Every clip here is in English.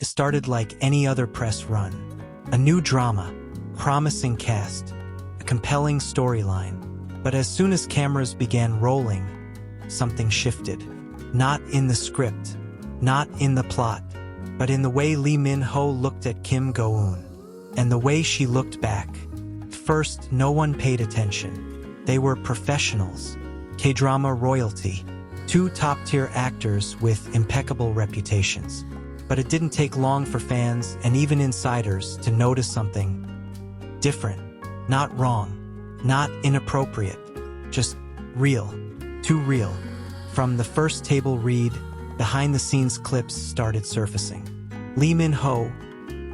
It started like any other press run. A new drama, promising cast, a compelling storyline. But as soon as cameras began rolling, something shifted. Not in the script, not in the plot, but in the way Lee Min-ho looked at Kim Go-eun. And the way she looked back. First, no one paid attention. They were professionals, K-drama royalty, two top-tier actors with impeccable reputations. But it didn't take long for fans and even insiders to notice something different, not wrong, not inappropriate, just real, too real. From the first table read, behind-the-scenes clips started surfacing. Lee Min-ho,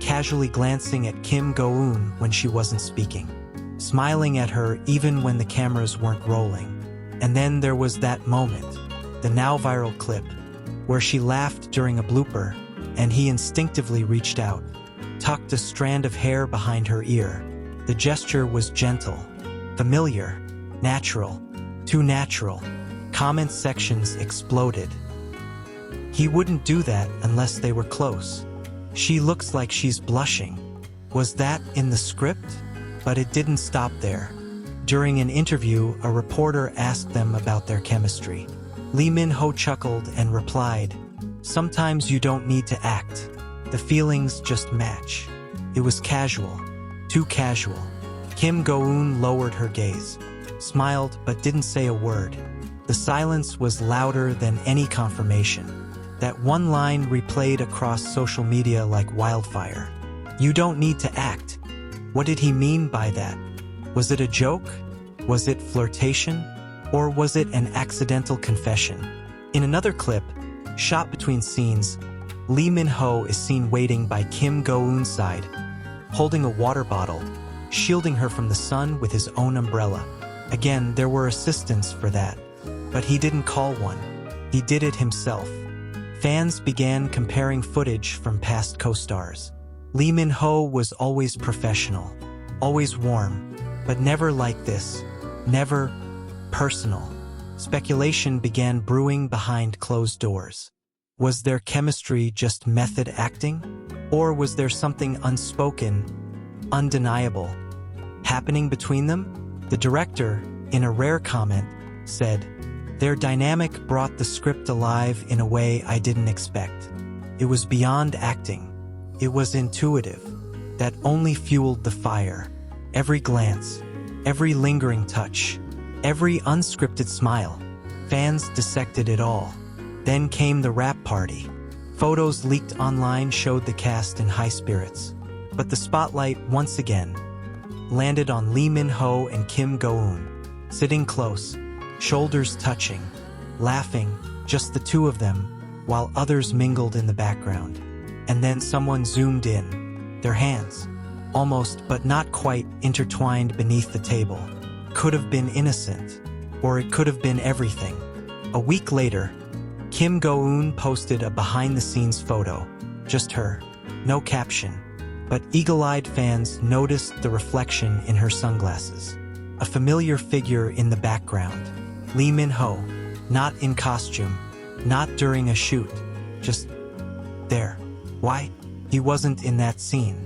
casually glancing at Kim Go-eun when she wasn't speaking, smiling at her even when the cameras weren't rolling. And then there was that moment, the now viral clip, where she laughed during a blooper, and he instinctively reached out, tucked a strand of hair behind her ear. The gesture was gentle, familiar, natural, too natural. Comment sections exploded. He wouldn't do that unless they were close. She looks like she's blushing. Was that in the script? But it didn't stop there. During an interview, a reporter asked them about their chemistry. Lee Min-ho chuckled and replied, "Sometimes you don't need to act. The feelings just match." It was casual, too casual. Kim Go-eun lowered her gaze, smiled but didn't say a word. The silence was louder than any confirmation. That one line replayed across social media like wildfire. "You don't need to act." What did he mean by that? Was it a joke? Was it flirtation? Or was it an accidental confession? In another clip, shot between scenes, Lee Min-ho is seen waiting by Kim Go-eun's side, holding a water bottle, shielding her from the sun with his own umbrella. Again, there were assistants for that. But he didn't call one. He did it himself. Fans began comparing footage from past co-stars. Lee Min-ho was always professional, always warm, but never like this, never personal. Speculation began brewing behind closed doors. Was their chemistry just method acting? Or was there something unspoken, undeniable, happening between them? The director, in a rare comment, said, "Their dynamic brought the script alive in a way I didn't expect. It was beyond acting. It was intuitive. That only fueled the fire. Every glance, every lingering touch, every unscripted smile. Fans dissected it all. Then came the wrap party. Photos leaked online showed the cast in high spirits. But the spotlight, once again, landed on Lee Min-ho and Kim Go-eun, sitting close, shoulders touching, laughing, just the two of them, while others mingled in the background. And then someone zoomed in, their hands, almost but not quite intertwined beneath the table. Could have been innocent, or it could have been everything. A week later, Kim Go-eun posted a behind-the-scenes photo, just her, no caption. But eagle-eyed fans noticed the reflection in her sunglasses. A familiar figure in the background. Lee Min-ho, not in costume, not during a shoot, just there. Why? He wasn't in that scene.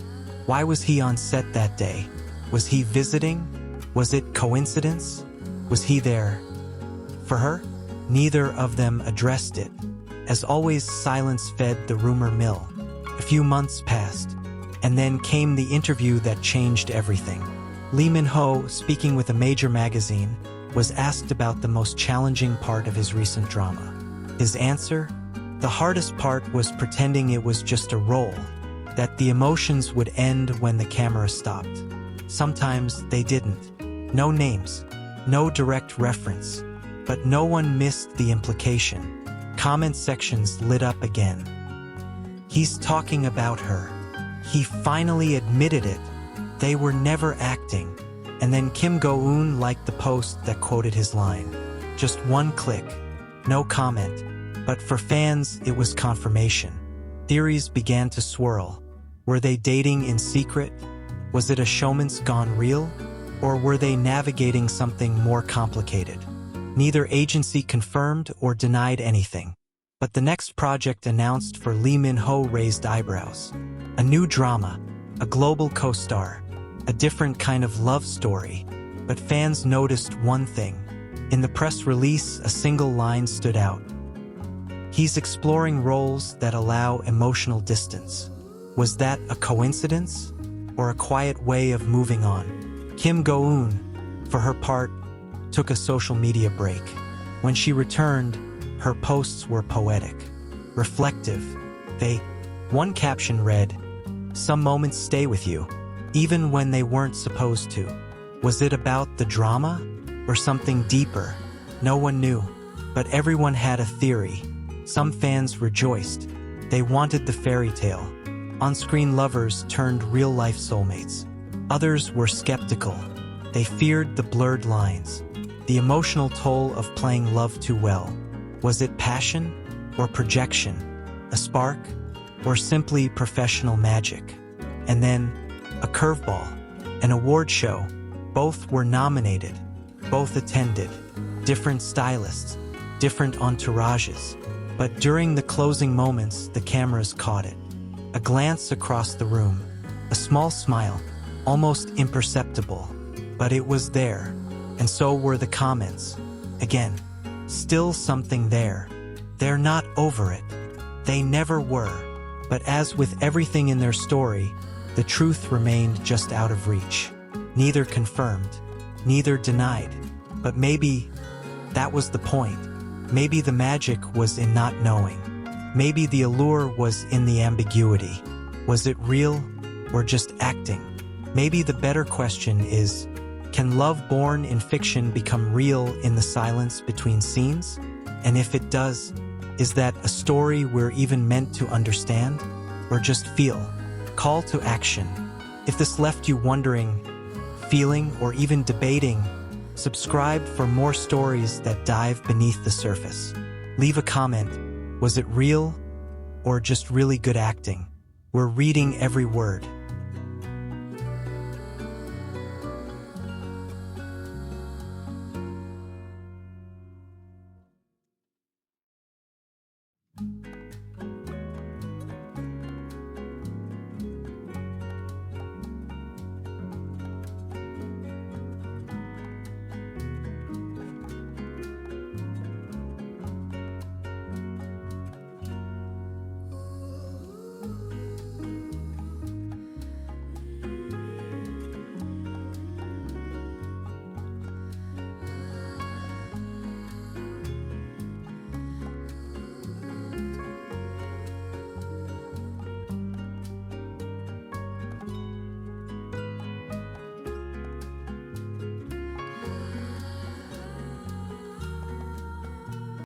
Why was he on set that day? Was he visiting? Was it coincidence? Was he there for her? Neither of them addressed it. As always, silence fed the rumor mill. A few months passed, and then came the interview that changed everything. Lee Min-ho, speaking with a major magazine, was asked about the most challenging part of his recent drama. His answer? The hardest part was pretending it was just a role, that the emotions would end when the camera stopped. Sometimes they didn't. No names, no direct reference, but no one missed the implication. Comment sections lit up again. He's talking about her. He finally admitted it. They were never acting. And then Kim Go-eun liked the post that quoted his line. Just one click, no comment. But for fans, it was confirmation. Theories began to swirl. Were they dating in secret? Was it a showman's gone real? Or were they navigating something more complicated? Neither agency confirmed or denied anything. But the next project announced for Lee Min-ho raised eyebrows. A new drama, a global co-star, a different kind of love story. But fans noticed one thing. In the press release, a single line stood out. He's exploring roles that allow emotional distance. Was that a coincidence? Or a quiet way of moving on? Kim Go-eun, for her part, took a social media break. When she returned, her posts were poetic, reflective. One caption read, "Some moments stay with you, even when they weren't supposed to." Was it about the drama or something deeper? No one knew, but everyone had a theory. Some fans rejoiced. They wanted the fairy tale. On-screen lovers turned real-life soulmates. Others were skeptical. They feared the blurred lines, the emotional toll of playing love too well. Was it passion or projection, a spark, or simply professional magic? And then, a curveball, an award show. Both were nominated, both attended, different stylists, different entourages. But during the closing moments, the cameras caught it. A glance across the room, a small smile, almost imperceptible. But it was there, and so were the comments. Again, still something there. They're not over it. They never were. But as with everything in their story, the truth remained just out of reach. Neither confirmed, neither denied. But maybe that was the point. Maybe the magic was in not knowing. Maybe the allure was in the ambiguity. Was it real or just acting? Maybe the better question is, can love born in fiction become real in the silence between scenes? And if it does, is that a story we're even meant to understand or just feel? Call to action. If this left you wondering, feeling, or even debating, subscribe for more stories that dive beneath the surface. Leave a comment. Was it real or just really good acting? We're reading every word.